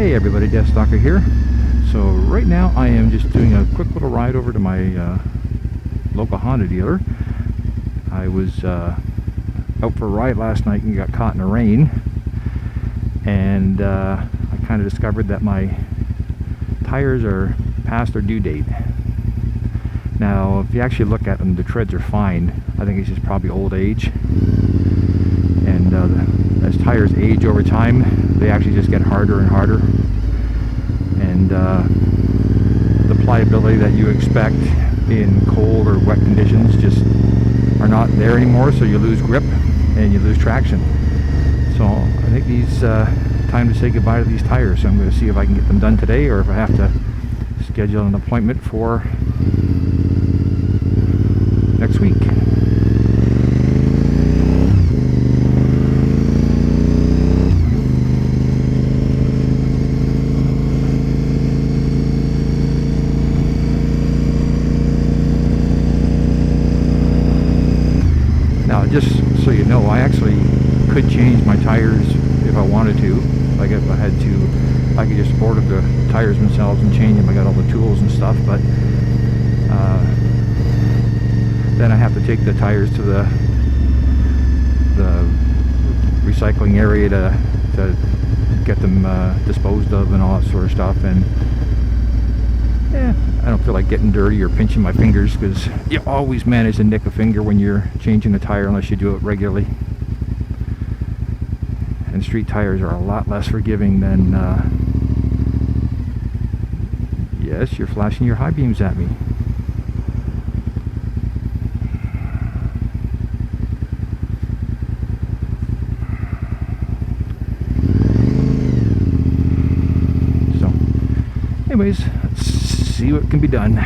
Hey everybody, Deathstalker here. So right now I am just doing a quick little ride over to my local Honda dealer. I was out for a ride last night and got caught in the rain, and I kind of discovered that my tires are past their due date. Now if you actually look at them, the treads are fine. I think it's just probably old age, and as tires age over time, they actually just get harder and harder, and the pliability that you expect in cold or wet conditions just are not there anymore, so you lose grip and you lose traction. So I think it's time to say goodbye to these tires. So I'm going to see if I can get them done today, or if I have to schedule an appointment for next week. Just so you know, I actually could change my tires if I wanted to. Like if I had to, I could just order the tires themselves and change them. I got all the tools and stuff, but then I have to take the tires to the recycling area to get them disposed of and all that sort of stuff. And yeah, I don't feel like getting dirty or pinching my fingers, because you always manage to nick a finger when you're changing the tire unless you do it regularly. And street tires are a lot less forgiving than yes, you're flashing your high beams at me. So anyways, see what can be done.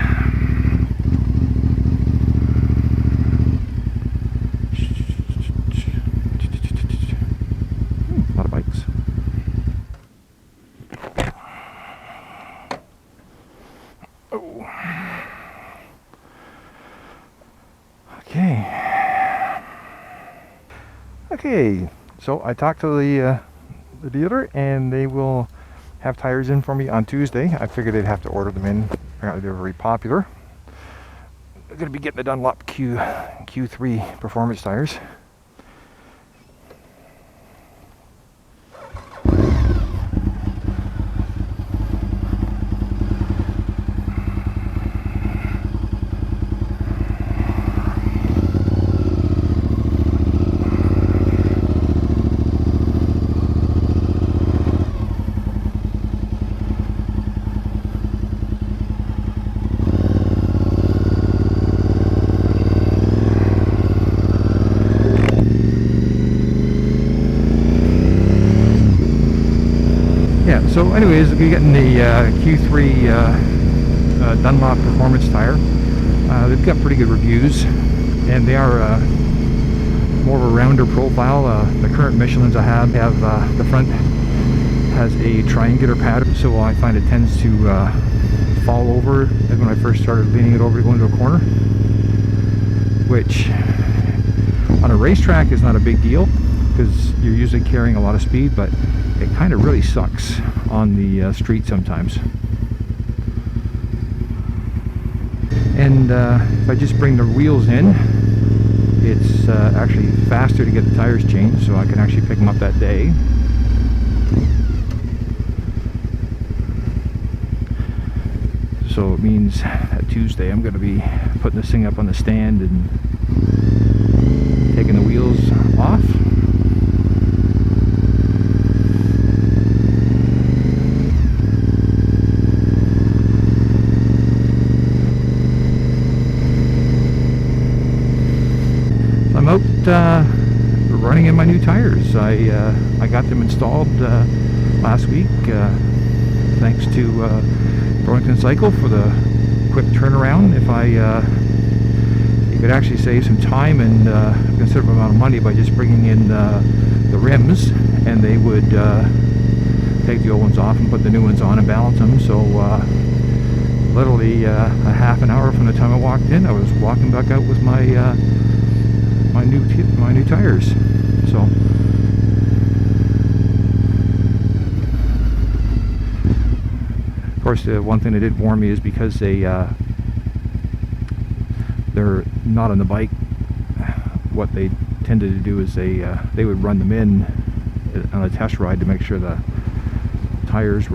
A lot of bikes. Oh. Okay, so I talked to the dealer, and they will have tires in for me on Tuesday. I figured they'd have to order them in. Apparently they're very popular. I'm going to be getting the Dunlop Q3 performance tires. So anyways, we'll be getting the Q3 Dunlop performance tire. They've got pretty good reviews, and they are more of a rounder profile. The current Michelins I have the front has a triangular pattern, so I find it tends to fall over when I first started leaning it over to go into a corner, which on a racetrack is not a big deal because you're usually carrying a lot of speed, but it kind of really sucks on the street sometimes. And if I just bring the wheels in, it's actually faster to get the tires changed, so I can actually pick them up that day. So it means that Tuesday I'm going to be putting this thing up on the stand and taking the wheels off. I'm out running in my new tires. I got them installed last week, thanks to Burlington Cycle for the quick turnaround. If you could actually save some time and a considerable amount of money by just bringing in the rims, and they would take the old ones off and put the new ones on and balance them. So literally a half an hour from the time I walked in, I was walking back out with my my new tires. So course, one thing that did warn me is because they're not on the bike. What they tended to do is they would run them in on a test ride to make sure the tires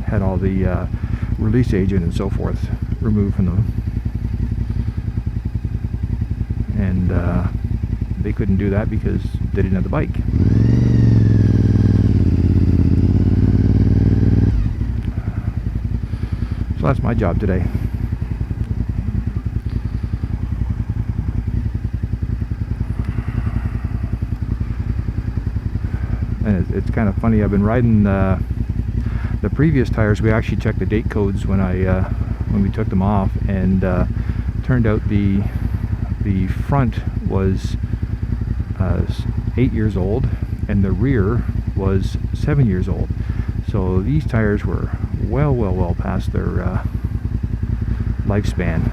had all the release agent and so forth removed from them, and they couldn't do that because they didn't have the bike. So that's my job today. And it's kind of funny, I've been riding the previous tires. We actually checked the date codes when we took them off, and turned out the front was 8 years old and the rear was 7 years old. So these tires were well past their lifespan,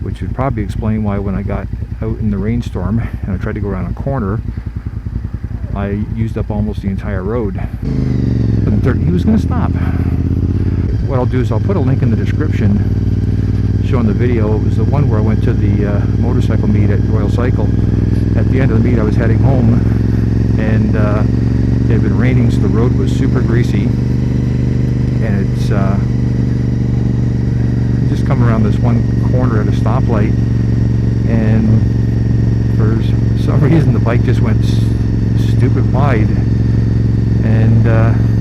which would probably explain why when I got out in the rainstorm and I tried to go around a corner, I used up almost the entire road. But he was going to stop. What I'll do is I'll put a link in the description showing the video. It was the one where I went to the motorcycle meet at Royal Cycle. At the end of the meet I was heading home, and it had been raining, so the road was super greasy, and it's just come around this one corner at a stoplight, and for some reason the bike just went stupid wide, and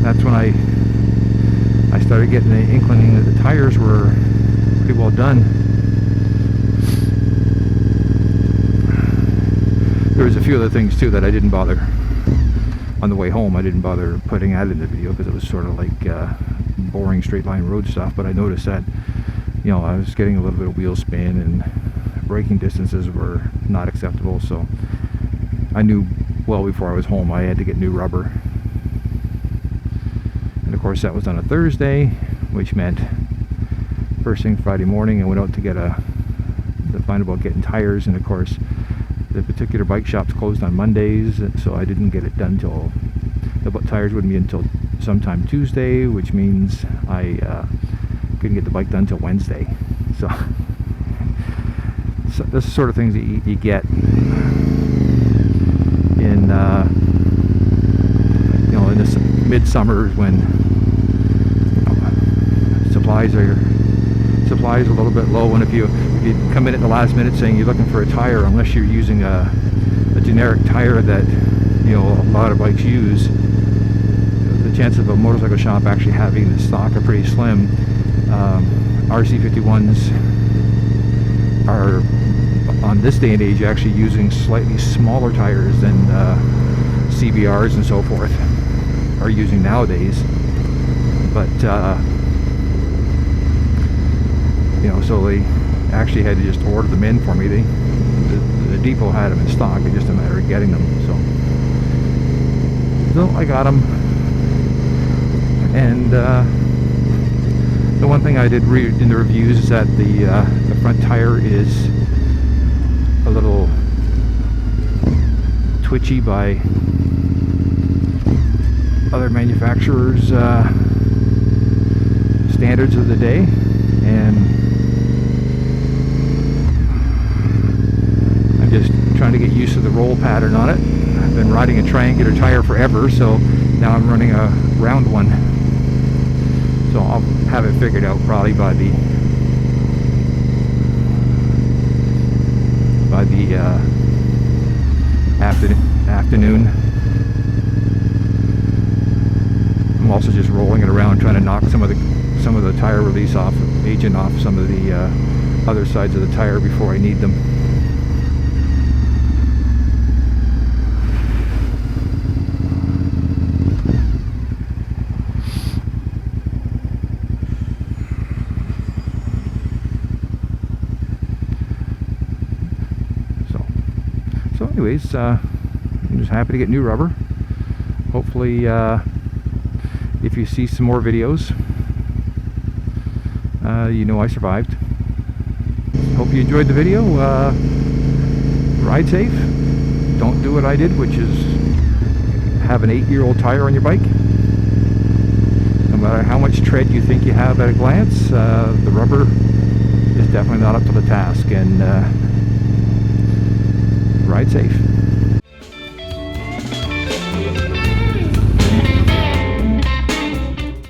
that's when I started getting the inkling that the tires were pretty well done. There was a few other things too that I didn't bother on the way home. I didn't bother putting that in the video because it was sort of like boring straight line road stuff, but I noticed that, you know, I was getting a little bit of wheel spin and braking distances were not acceptable, so I knew well before I was home I had to get new rubber. And of course that was on a Thursday, which meant first thing Friday morning I went out to find about getting tires, and of course the particular bike shop's closed on Mondays, so I didn't get it done till the tires wouldn't be until sometime Tuesday, which means I couldn't get the bike done till Wednesday. So this is sort of things that you get in you know, in this midsummer when supplies are a little bit low, and if you come in at the last minute saying you're looking for a tire, unless you're using a generic tire that, you know, a lot of bikes use, the chance of a motorcycle shop actually having the stock are pretty slim. RC51s are, on this day and age, actually using slightly smaller tires than CBRs and so forth are using nowadays. But you know, so they actually had to just order them in for me. The depot had them in stock. It's just a matter of getting them. So I got them. And the one thing I did read in the reviews is that the front tire is a little twitchy by other manufacturers' standards of the day, and I'm just trying to get used to the roll pattern on it. I've been riding a triangular tire forever, so now I'm running a round one. So I'll have it figured out probably by the afternoon. I'm also just rolling it around, trying to knock some of the tire release off, agent off some of the other sides of the tire before I need them. So anyways, I'm just happy to get new rubber. Hopefully if you see some more videos, you know I survived. Hope you enjoyed the video. Ride safe. Don't do what I did, which is have an 8-year-old tire on your bike. matter how much tread you think you have at a glance, the rubber is definitely not up to the task, and ride safe.